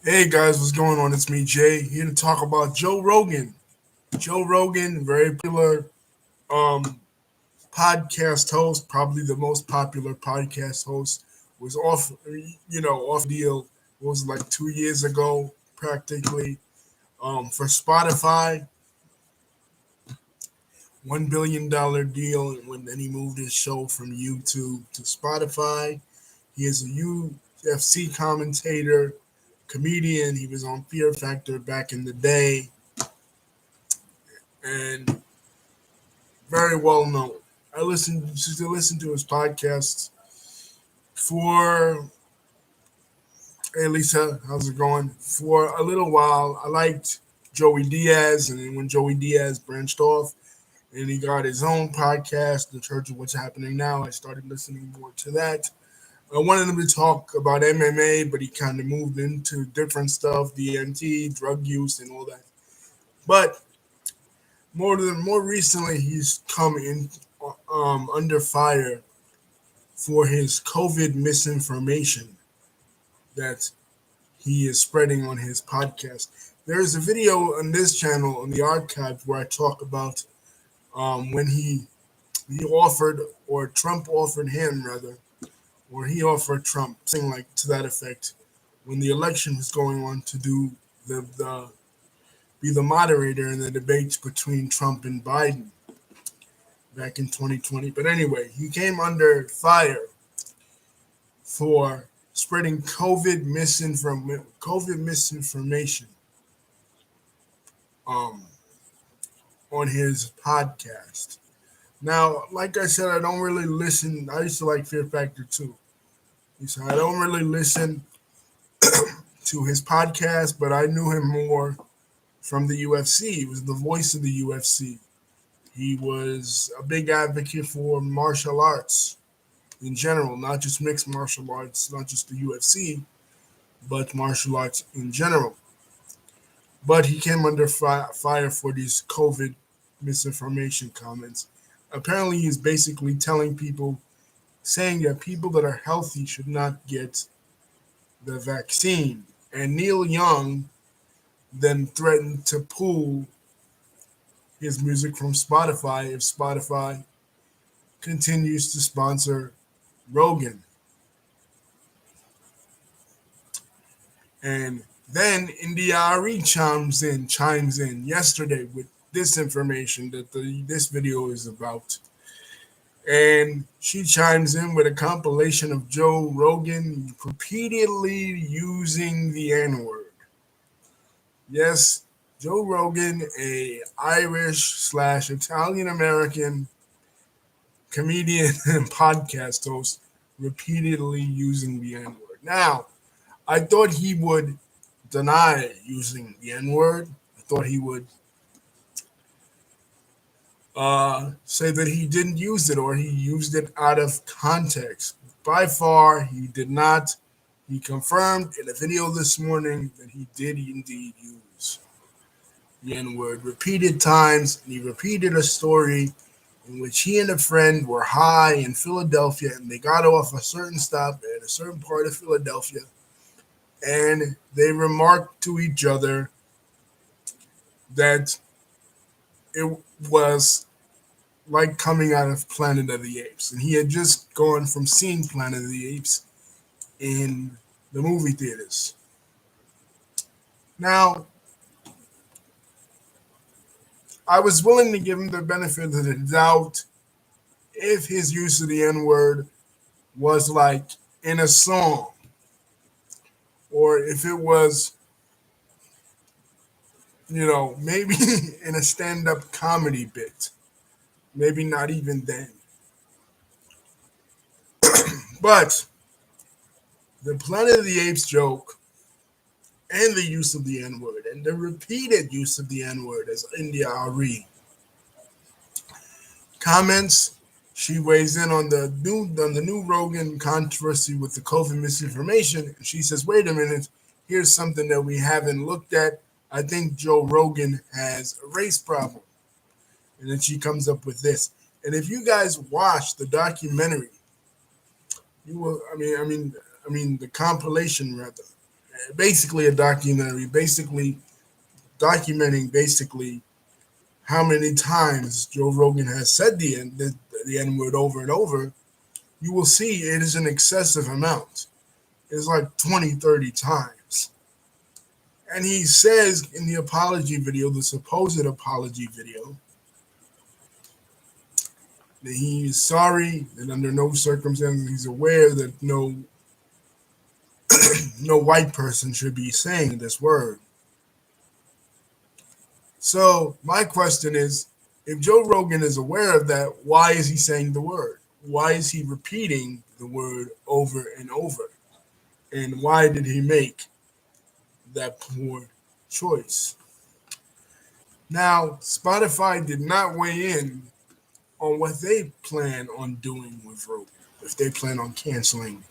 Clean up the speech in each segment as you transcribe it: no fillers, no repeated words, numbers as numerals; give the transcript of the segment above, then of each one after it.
Hey guys, what's going on? It's me, Jay, here to talk about Joe Rogan. Joe Rogan, very popular um, podcast host, probably the most popular podcast host, was off deal. It was like 2 years ago, practically, for Spotify, $1 billion deal. And when then he moved his show from YouTube to Spotify, he is a UFC commentator, comedian. He was on Fear Factor back in the day and very well known. I listen to his podcasts for hey Lisa, how's it going? For a little while. I liked Joey Diaz, and then when Joey Diaz branched off and he got his own podcast, The Church of What's Happening Now, I started listening more to that. I wanted him to talk about MMA, but he kind of moved into different stuff, DMT, drug use, and all that. But more recently, he's come in under fire for his COVID misinformation that he is spreading on his podcast. There's a video on this channel on the archive where I talk about when he offered, or Trump offered him rather, or he offered Trump, something like to that effect, when the election was going on to do the be the moderator in the debates between Trump and Biden back in 2020. But anyway, he came under fire for spreading COVID misinformation um, on his podcast. Now, like I said, I don't really listen. I used to like Fear Factor too. So I don't really listen to his podcast, but I knew him more from the UFC. He was the voice of the UFC. He was a big advocate for martial arts in general, not just mixed martial arts, not just the UFC, but martial arts in general. But he came under fire for these COVID misinformation comments. Apparently, he's basically telling people, saying that people that are healthy should not get the vaccine. And Neil Young then threatened to pull his music from Spotify if Spotify continues to sponsor Rogan. And then India Ari chimes in yesterday with this information that this video is about. And she chimes in with a compilation of Joe Rogan repeatedly using the N word. Yes, Joe Rogan, a Irish slash Italian American comedian and podcast host, repeatedly using the N word. Now, I thought he would deny using the N word. I thought he would say that he didn't use it or he used it out of context. By far, he did not. He confirmed in a video this morning that he did indeed use the N word repeated times. And he repeated a story in which he and a friend were high in Philadelphia and they got off a certain stop at a certain part of Philadelphia and they remarked to each other that it was like coming out of Planet of the Apes. And he had just gone from seeing Planet of the Apes in the movie theaters. Now, I was willing to give him the benefit of the doubt if his use of the N word was like in a song or if it was, maybe in a stand up comedy bit. Maybe not even then. But the Planet of the Apes joke and the use of the N word and the repeated use of the N word, as India Ari comments, she weighs in on the new Rogan controversy with the COVID misinformation, and she says, "Wait a minute, here's something that we haven't looked at. I think Joe Rogan has a race problem." And then she comes up with this. And if you guys watch the documentary, you will. The compilation rather. basically a documentary, basically documenting basically how many times Joe Rogan has said the N word over and over. You will see it is an excessive amount. It's like 20, 30 times. And he says in the apology video, the supposed apology video, that he is sorry, that under no circumstances he's aware that no white person should be saying this word. So my question is, if Joe Rogan is aware of that, why is he saying the word? Why is he repeating the word over and over? And why did he make that poor choice? Now, Spotify did not weigh in on what they plan on doing with Rogan. If they plan on canceling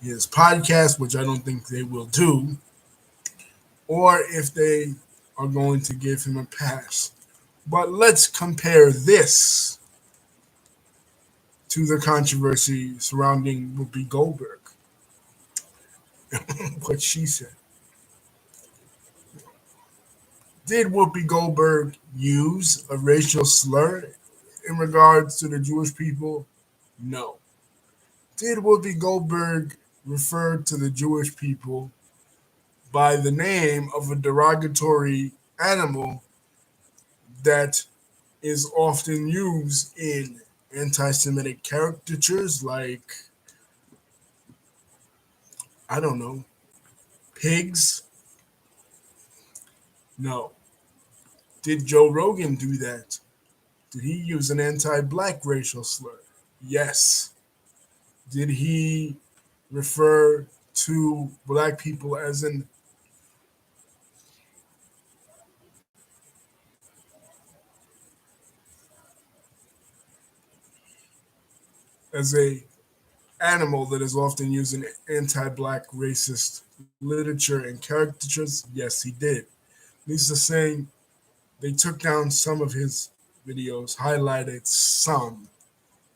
his podcast, which I don't think they will do, or if they are going to give him a pass. But let's compare this to the controversy surrounding Whoopi Goldberg. What she said. Did Whoopi Goldberg use a racial slur in regards to the Jewish people? No. Did Whoopi Goldberg refer to the Jewish people by the name of a derogatory animal that is often used in anti-Semitic caricatures like, I don't know, pigs? No. Did Joe Rogan do that? Did he use an anti-black racial slur? Yes. Did he refer to black people as a animal that is often used in anti-black racist literature and caricatures? Yes, he did. Lisa saying they took down some of his videos, highlighted some.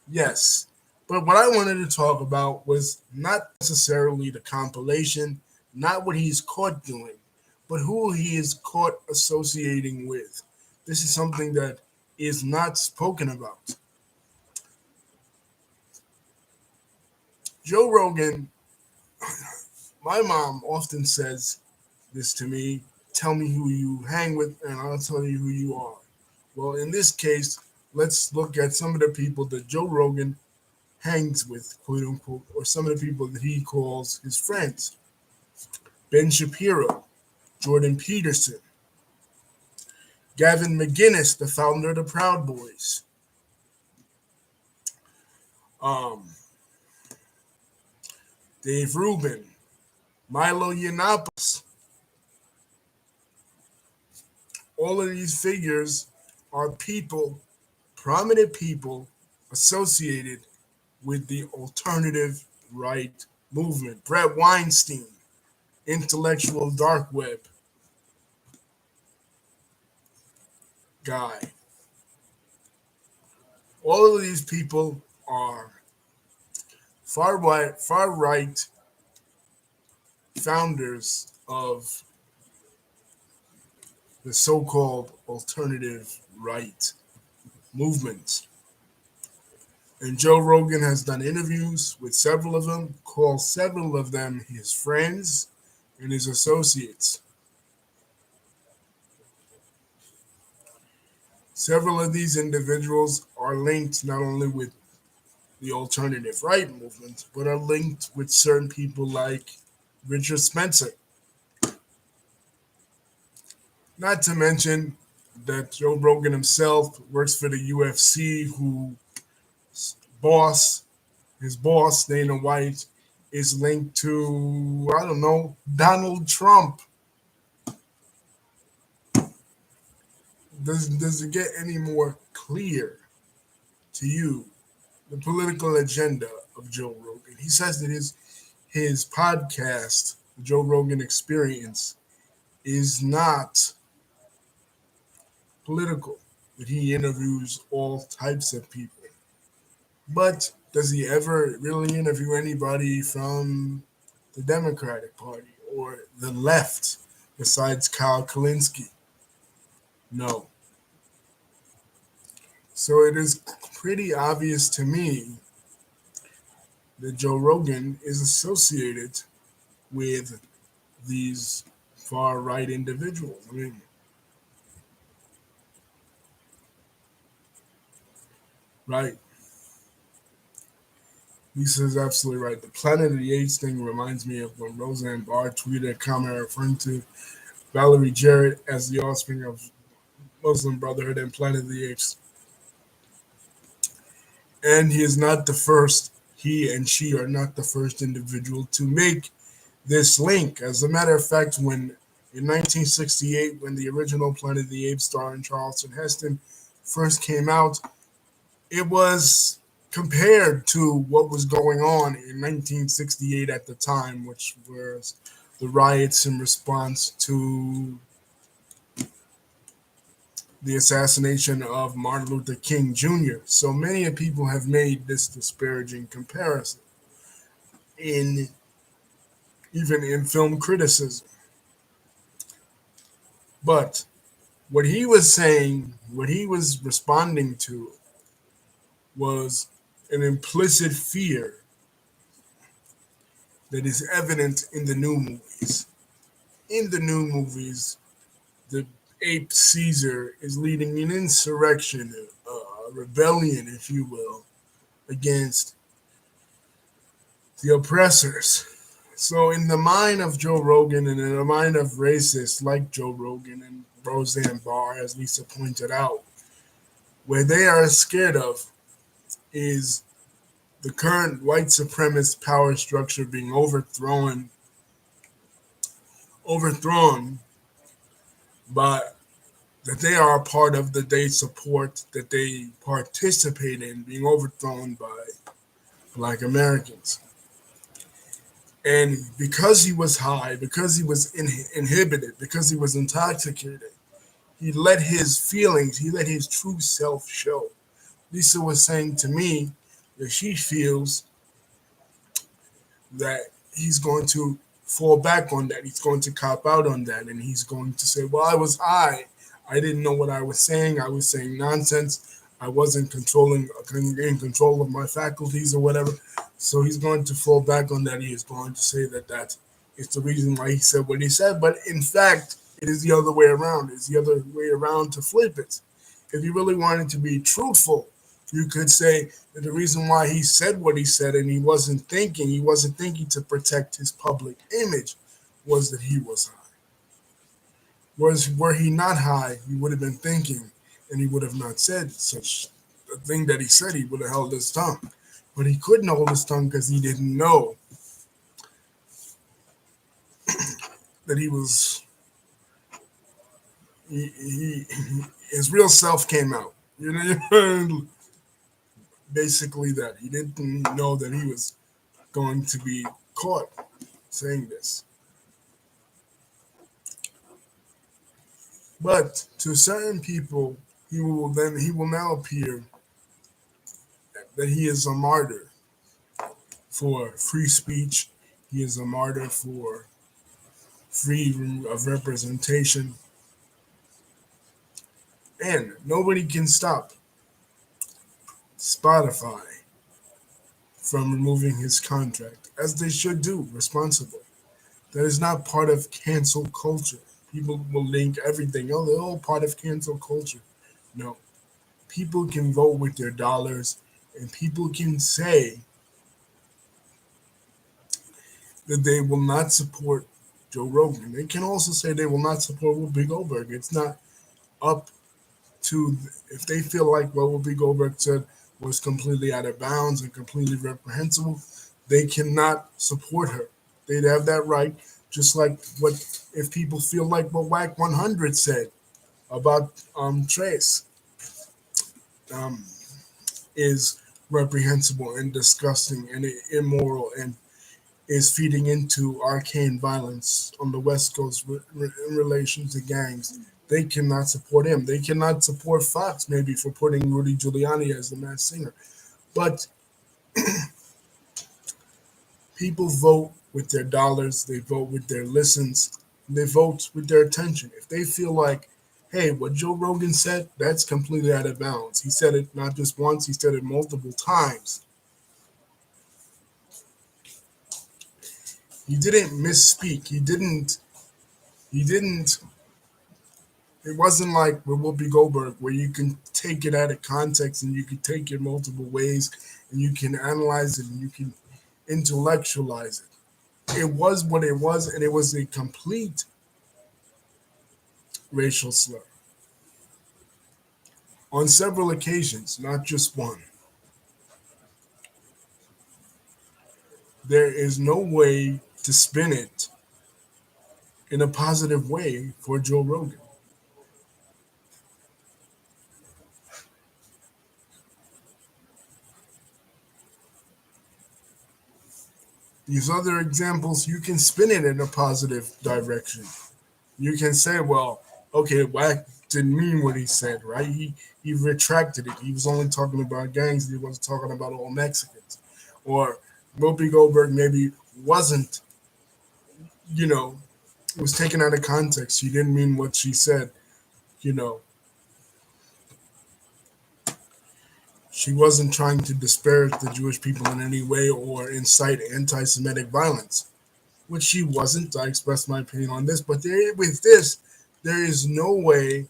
Yes. But what I wanted to talk about was not necessarily the compilation, not what he's caught doing, but who he is caught associating with. This is something that is not spoken about. Joe Rogan, my mom often says this to me: tell me who you hang with, and I'll tell you who you are. Well, in this case, let's look at some of the people that Joe Rogan hangs with, quote unquote, or some of the people that he calls his friends. Ben Shapiro, Jordan Peterson, Gavin McInnes, the founder of the Proud Boys, um, Dave Rubin, Milo Yiannopoulos. All of these figures are people, prominent people, associated with the alternative right movement. Brett Weinstein, intellectual dark web guy. All of these people are far right founders of the so-called alternative right movement. And Joe Rogan has done interviews with several of them, called several of them his friends and his associates. Several of these individuals are linked not only with the alternative right movement, but are linked with certain people like Richard Spencer. Not to mention that Joe Rogan himself works for the UFC, who boss, his boss, Dana White, is linked to, I don't know, Donald Trump. Does it get any more clear to you the political agenda of Joe Rogan? He says that his podcast, the Joe Rogan Experience, is not political, that he interviews all types of people. But does he ever really interview anybody from the Democratic Party or the left besides Kyle Kalinske? No. So it is pretty obvious to me that Joe Rogan is associated with these far right individuals. I mean, right. Lisa is absolutely right. The Planet of the Apes thing reminds me of when Roseanne Barr tweeted a comment referring to Valerie Jarrett as the offspring of Muslim Brotherhood and Planet of the Apes. And he is not the first, he and she are not the first individual to make this link. As a matter of fact, when in 1968, when the original Planet of the Apes starring Charlton Heston first came out, it was compared to what was going on in 1968 at the time, which was the riots in response to the assassination of Martin Luther King Jr. So many people have made this disparaging comparison in even in film criticism. But what he was saying, what he was responding to was an implicit fear that is evident in the new movies. In the new movies, the ape Caesar is leading an insurrection, a rebellion, if you will, against the oppressors. So, in the mind of Joe Rogan and in the mind of racists like Joe Rogan and Roseanne Barr, as Lisa pointed out, where they are scared of is the current white supremacist power structure being overthrown by that they are a part of, that they support, that they participate in being overthrown by Black Americans. And because he was high, because he was inhibited, because he was intoxicated, he let his feelings, he let his true self show. Lisa was saying to me that she feels that he's going to fall back on that. He's going to cop out on that. And he's going to say, well, I was high. I didn't know what I was saying. I was saying nonsense. I wasn't in control of my faculties or whatever. So he's going to fall back on that. He is going to say that that is the reason why he said what he said. But in fact, it is the other way around. It's the other way around to flip it. If you really wanted to be truthful, you could say that the reason why he said what he said and he wasn't thinking to protect his public image, was that he was high. Were he not high, he would have been thinking and he would have not said such a thing that he said. He would have held his tongue. But he couldn't hold his tongue because he didn't know that his real self came out. You know, basically that. He didn't know that he was going to be caught saying this. But to certain people, he will now appear that he is a martyr for free speech. He is a martyr for freedom of representation. And nobody can stop Spotify from removing his contract, as they should do, responsibly. That is not part of cancel culture. People will link everything. Oh, they're all part of cancel culture. No. People can vote with their dollars, and people can say that they will not support Joe Rogan. They can also say they will not support Whoopi Goldberg. It's not up to, if they feel like what Whoopi Goldberg said was completely out of bounds and completely reprehensible, they cannot support her. They'd have that right, just like what if people feel like what WAC 100 said about Trace is reprehensible and disgusting and immoral and is feeding into arcane violence on the West Coast in relation to gangs. They cannot support him. They cannot support Fox maybe for putting Rudy Giuliani as the Masked Singer. But people vote with their dollars, they vote with their listens, they vote with their attention. If they feel like, hey, what Joe Rogan said, that's completely out of bounds. He said it not just once, he said it multiple times. He didn't misspeak. He didn't it wasn't like with Whoopi Goldberg where you can take it out of context and you can take it multiple ways and you can analyze it and you can intellectualize it. It was what it was, and it was a complete racial slur on several occasions, not just one. There is no way to spin it in a positive way for Joe Rogan. These other examples, you can spin it in a positive direction. You can say, well, okay, Wack didn't mean what he said, right? He retracted it. He was only talking about gangs. He wasn't talking about all Mexicans. Or Whoopi Goldberg maybe wasn't, you know, it was taken out of context. She didn't mean what she said, you know. She wasn't trying to disparage the Jewish people in any way or incite anti-Semitic violence, which she wasn't. I expressed my opinion on this, but with this, there is no way,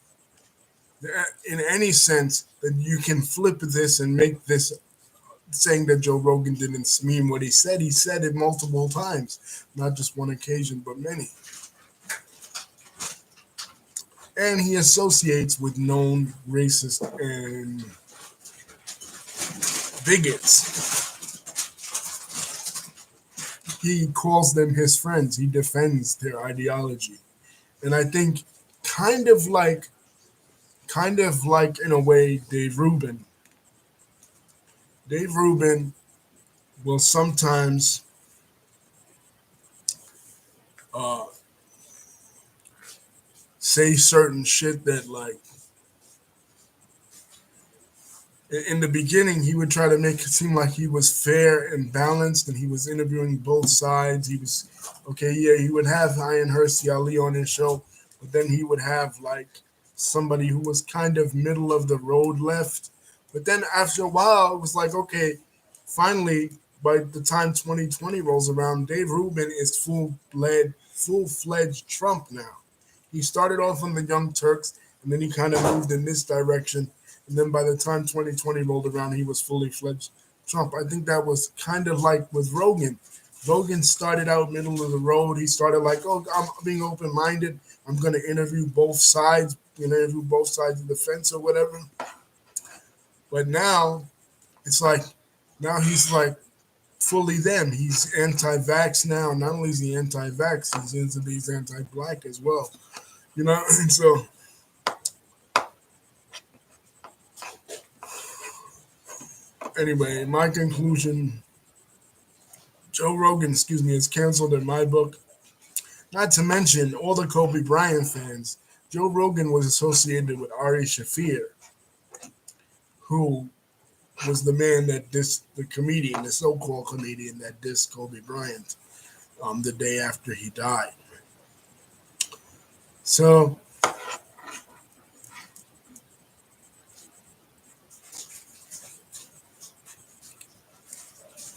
in any sense, that you can flip this and make this saying that Joe Rogan didn't mean what he said. He said it multiple times, not just one occasion, but many. And he associates with known racists and bigots. He calls them his friends. He defends their ideology. And I think kind of like in a way Dave Rubin. Dave Rubin will sometimes uh, say certain shit that, like, in the beginning, he would try to make it seem like he was fair and balanced, and he was interviewing both sides. He was okay, yeah. He would have Ian Hersey Ali on his show, but then he would have like somebody who was kind of middle of the road left. But then after a while, it was like, okay, finally, by the time 2020 rolls around, Dave Rubin is full fledged Trump now. He started off on the Young Turks, and then he kind of moved in this direction. And then by the time 2020 rolled around, he was fully fledged Trump. I think that was kind of like with Rogan. Rogan started out middle of the road. He started like, oh, I'm being open minded. I'm going to interview both sides, interview both sides of the fence or whatever. But now it's like, now he's like fully them. He's anti-vax now. Not only is he anti-vax, he's anti-black as well. And so anyway, my conclusion, Joe Rogan, is canceled in my book. Not to mention all the Kobe Bryant fans. Joe Rogan was associated with Ari Shaffir, who was the man that dissed the comedian, the so-called comedian that dissed Kobe Bryant the day after he died. So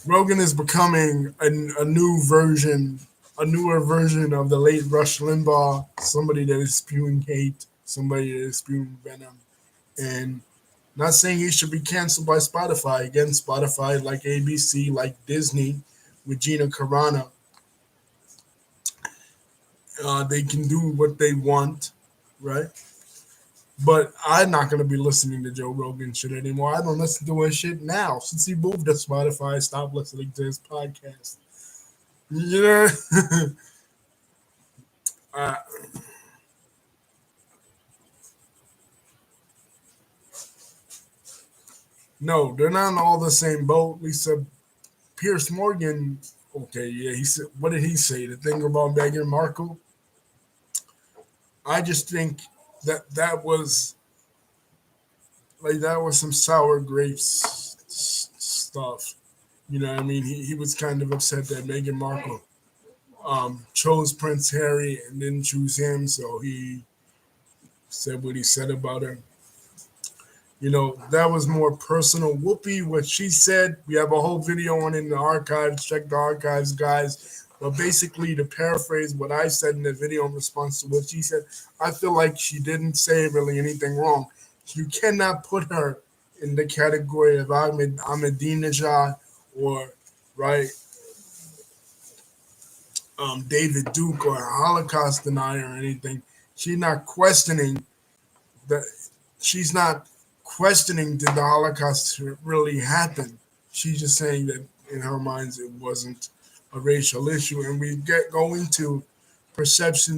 Rogan is becoming a newer version of the late Rush Limbaugh, somebody that is spewing hate, somebody that is spewing venom. And not saying he should be canceled by Spotify. Again, Spotify, like ABC, like Disney, with Gina Carano, they can do what they want, right? But I'm not going to be listening to Joe Rogan shit anymore. I don't listen to his shit now. Since he moved to Spotify, I stopped listening to his podcast. Yeah. uh, no, they're not all the same boat. Lisa Pierce Morgan, okay, yeah, he said, what did he say? The thing about Meghan Markle? I just think that was some sour grapes stuff. You know what I mean? He was kind of upset that Meghan Markle chose Prince Harry and didn't choose him, so he said what he said about her. That was more personal. Whoopi, what she said, we have a whole video on in the archives. Check the archives, guys. But basically, to paraphrase what I said in the video in response to what she said, I feel like she didn't say really anything wrong. You cannot put her in the category of Ahmadinejad or, right, David Duke or a Holocaust denier or anything. She's not questioning the she's not questioning did the Holocaust really happen. She's just saying that in her minds it wasn't a racial issue, and we go into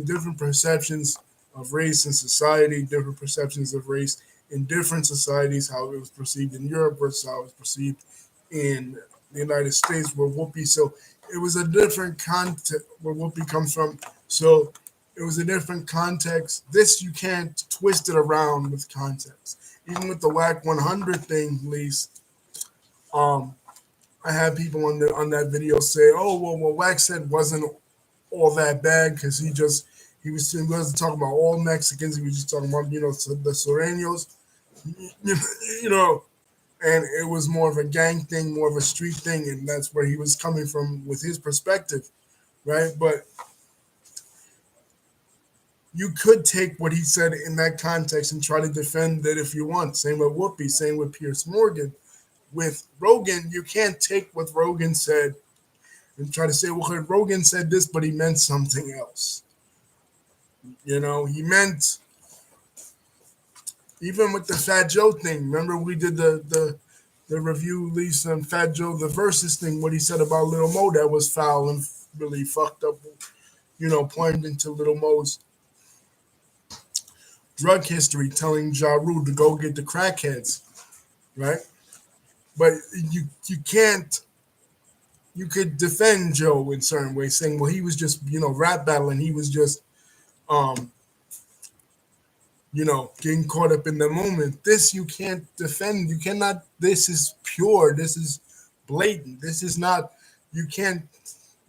different perceptions of race in society, different perceptions of race in different societies, how it was perceived in Europe versus how it was perceived in the United States, where Whoopi. So it was a different context where Whoopi comes from. So it was a different context. This you can't twist it around with context. Even with the WAC 100 thing, at least, I had people on that video say, "Oh, well, what WAC said wasn't all that bad because he wasn't talking about all Mexicans. He was just talking about the Sureños, you know, and it was more of a gang thing, more of a street thing, and that's where he was coming from with his perspective, right? But you could take what he said in that context and try to defend it if you want. Same with Whoopi, same with Pierce Morgan. With Rogan, you can't take what Rogan said and try to say, well, Rogan said this, but he meant something else. He meant, even with the Fat Joe thing, remember we did the review, Lisa, and Fat Joe, the versus thing, what he said about Little Mo that was foul and really fucked up, pointing into Little Mo's drug history, telling Ja Rule to go get the crackheads, right? But you can't. You could defend Joe in certain ways, saying, well, he was just rap battling. He was just getting caught up in the moment. This you can't defend. You cannot. This is pure. This is blatant. This is not. You can't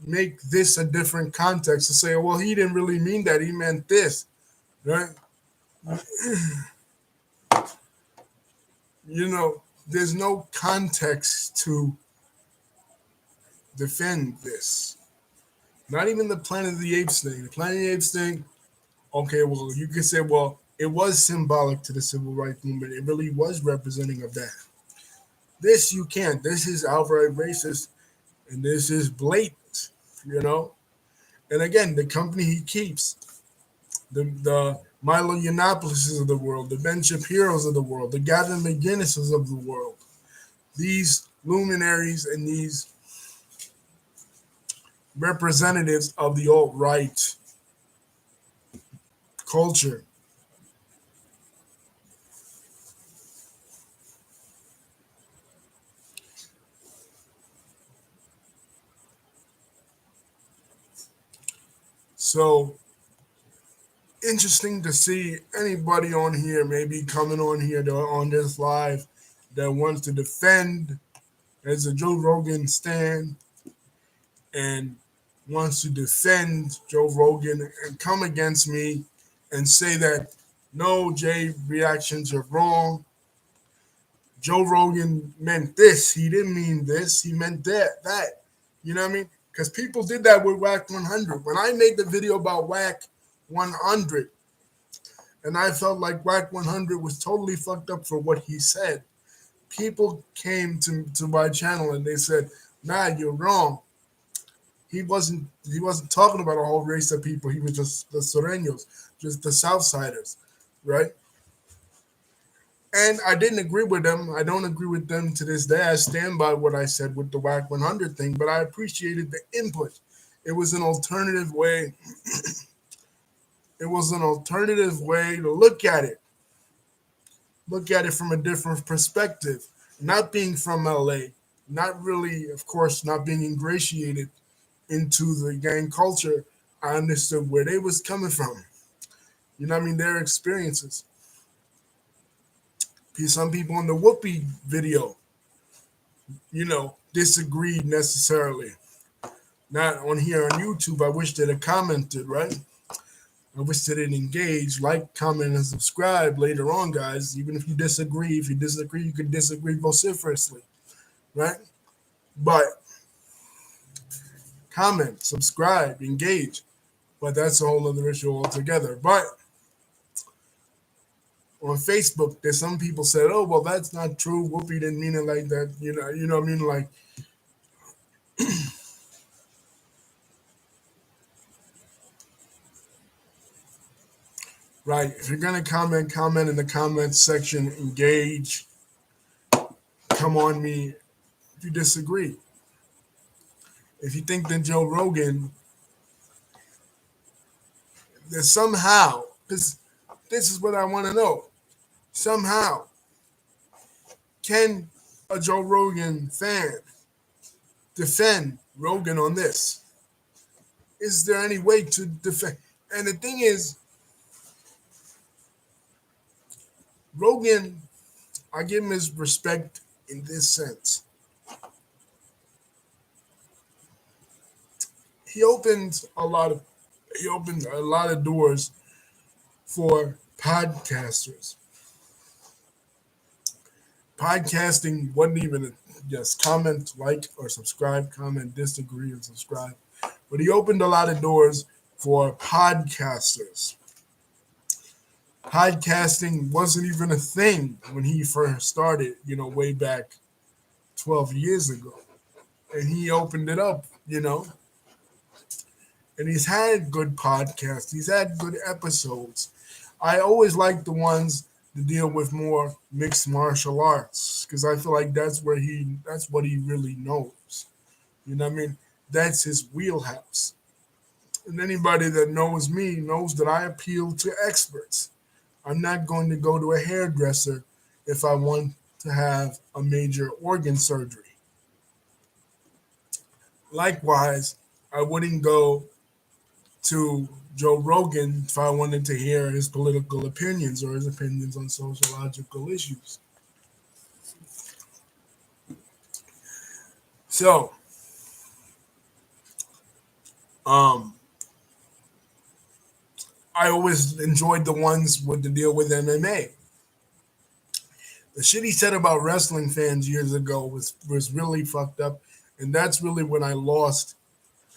make this a different context to say, well, he didn't really mean that. He meant this, right? There's no context to defend this. Not even the Planet of the Apes thing. The Planet of the Apes thing, okay, well, you could say, well, it was symbolic to the civil rights movement. It really was representing of that. This you can't. This is outright racist, and this is blatant, And again, the company he keeps, the Milo Yiannopoulos of the world, the Ben Shapiro's of the world, the Gavin McGinnises of the world, these luminaries and these representatives of the alt-right culture. So interesting to see anybody on here, maybe coming on here on this live, that wants to defend as a Joe Rogan stan and wants to defend Joe Rogan and come against me and say that no, Jay, reactions are wrong. Joe Rogan meant this. He didn't mean this. He meant that. You know what I mean? Because people did that with WAC 100. When I made the video about WAC 100, and I felt like WAC 100 was totally fucked up for what he said, people came to my channel and they said, nah, you're wrong. He wasn't talking about a whole race of people. He was just the Sureños, just the Southsiders, right? And I didn't agree with them. I don't agree with them to this day. I stand by what I said with the WAC 100 thing, but I appreciated the input. It was an alternative way. It was an alternative way to look at it. Look at it from a different perspective. Not being from LA, not really, of course, not being ingratiated into the gang culture, I understood where they was coming from. You know what I mean? Their experiences. Some people in the Whoopi video, disagreed necessarily. not on here on YouTube. I wish that it commented, right? I wish that it engaged, like, comment, and subscribe later on, guys. Even if you disagree, you can disagree vociferously, right? But comment, subscribe, engage. But that's a whole other issue altogether. But on Facebook, there's some people said, "Oh, well, that's not true. Whoopi didn't mean it like that." You know what I mean? Like, right? If you're gonna comment, comment in the comment section. Engage. Come on me if you disagree. If you think that Joe Rogan, that somehow, this is what I want to know. Somehow, can a Joe Rogan fan defend Rogan on this? Is there any way to defend? And the thing is, Rogan, I give him his respect in this sense. He opened a lot of doors for podcasters. Podcasting wasn't even a yes, comment, like, or subscribe, comment, disagree, and subscribe. But he opened a lot of doors for podcasters. Podcasting wasn't even a thing when he first started, way back 12 years ago. And he opened it up, and he's had good podcasts. He's had good episodes. I always like the ones that deal with more mixed martial arts because I feel like that's what he really knows. You know what I mean? That's his wheelhouse. And anybody that knows me knows that I appeal to experts. I'm not going to go to a hairdresser if I want to have a major organ surgery. Likewise, I wouldn't go to Joe Rogan if I wanted to hear his political opinions or his opinions on sociological issues. So, I always enjoyed the ones with the deal with MMA. The shit he said about wrestling fans years ago was really fucked up, and that's really when I lost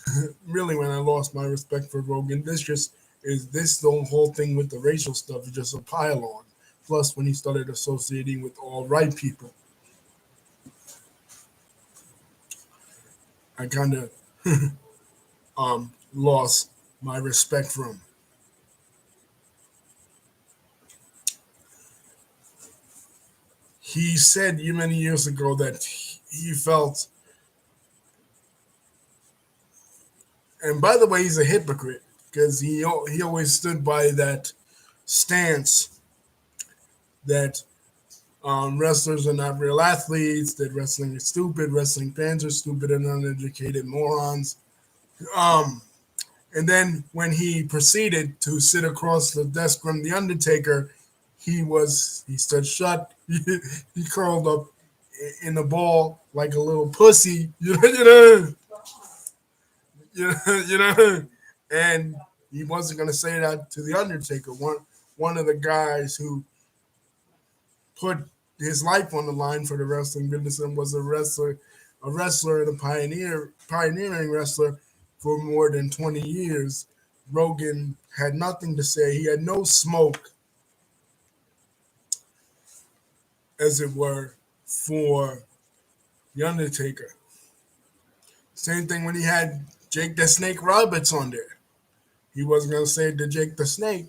my respect for Rogan. The whole thing with the racial stuff is just a pile on. Plus, when he started associating with all white people, I kind of lost my respect for him. He said many years ago that he felt, and by the way, he's a hypocrite because he always stood by that stance that wrestlers are not real athletes, that wrestling is stupid, wrestling fans are stupid and uneducated morons. And then when he proceeded to sit across the desk from the Undertaker, he stood shut. He curled up in the ball like a little pussy, and he wasn't going to say that to the Undertaker. One of the guys who put his life on the line for the wrestling business and was a wrestler and a pioneering wrestler for more than 20 years. Rogan had nothing to say. He had no smoke, as it were, for the Undertaker. Same thing when he had Jake the Snake Roberts on there. He wasn't going to say it to Jake the Snake.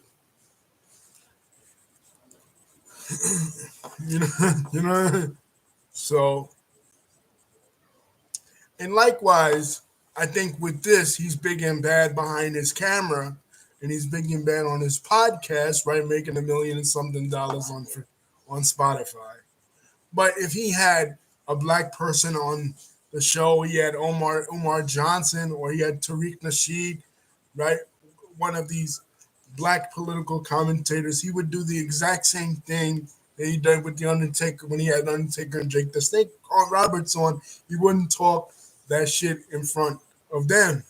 you know. So, and likewise, I think with this, he's big and bad behind his camera, and he's big and bad on his podcast, right? Making $1 million and something dollars on Spotify. But if he had a black person on the show, he had Omar Johnson, or he had Tariq Nasheed, right? One of these black political commentators, he would do the exact same thing that he did with the Undertaker when he had Undertaker and Jake the Snake Roberts on. He wouldn't talk that shit in front of them.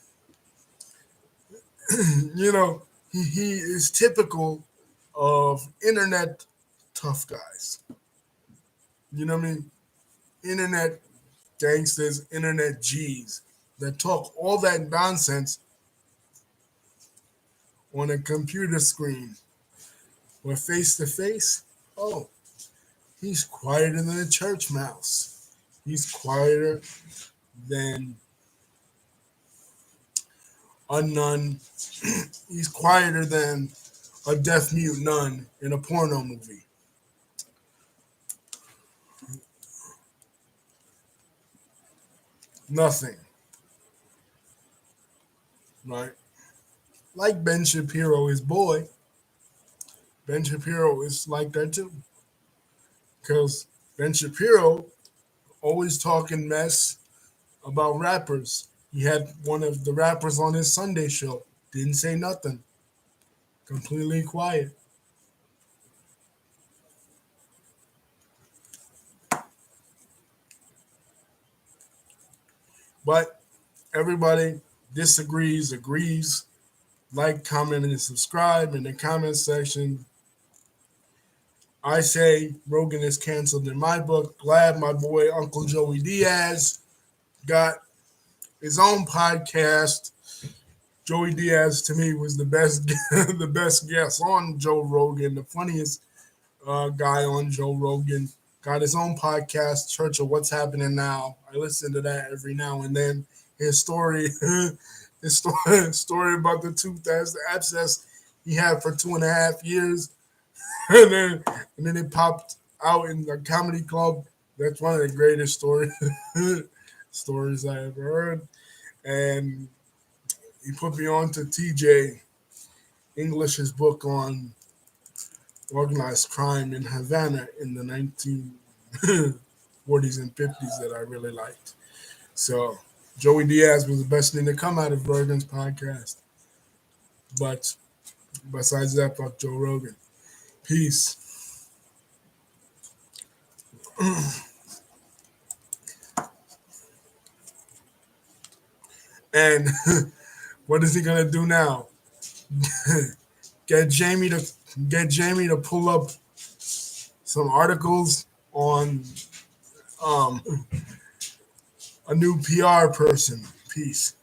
You know, he is typical of internet tough guys. You know what I mean? Internet gangsters, internet G's that talk all that nonsense on a computer screen or face to face. Oh, he's quieter than a church mouse. He's quieter than a nun. He's quieter than a deaf mute nun in a porno movie. Nothing, right? Like Ben Shapiro, his boy. Ben Shapiro is like that too. Because Ben Shapiro always talking mess about rappers. He had one of the rappers on his Sunday show. Didn't say nothing. Completely quiet. But everybody disagrees, agrees. Like, comment, and subscribe in the comment section. I say Rogan is canceled in my book. Glad my boy Uncle Joey Diaz got his own podcast. Joey Diaz to me was the best the best guest on Joe Rogan, the funniest guy on Joe Rogan. Got his own podcast, Church of What's Happening Now. I listen to that every now and then. His story, story about the tooth abscess he had for 2.5 years, and then it popped out in the comedy club. That's one of the greatest stories I ever heard. And he put me on to TJ English's book on organized crime in Havana in the 1940s and 50s that I really liked. So Joey Diaz was the best thing to come out of Rogan's podcast. But besides that, fuck Joe Rogan. Peace. And what is he gonna do now? get Jamie to pull up some articles on a new PR person. Peace.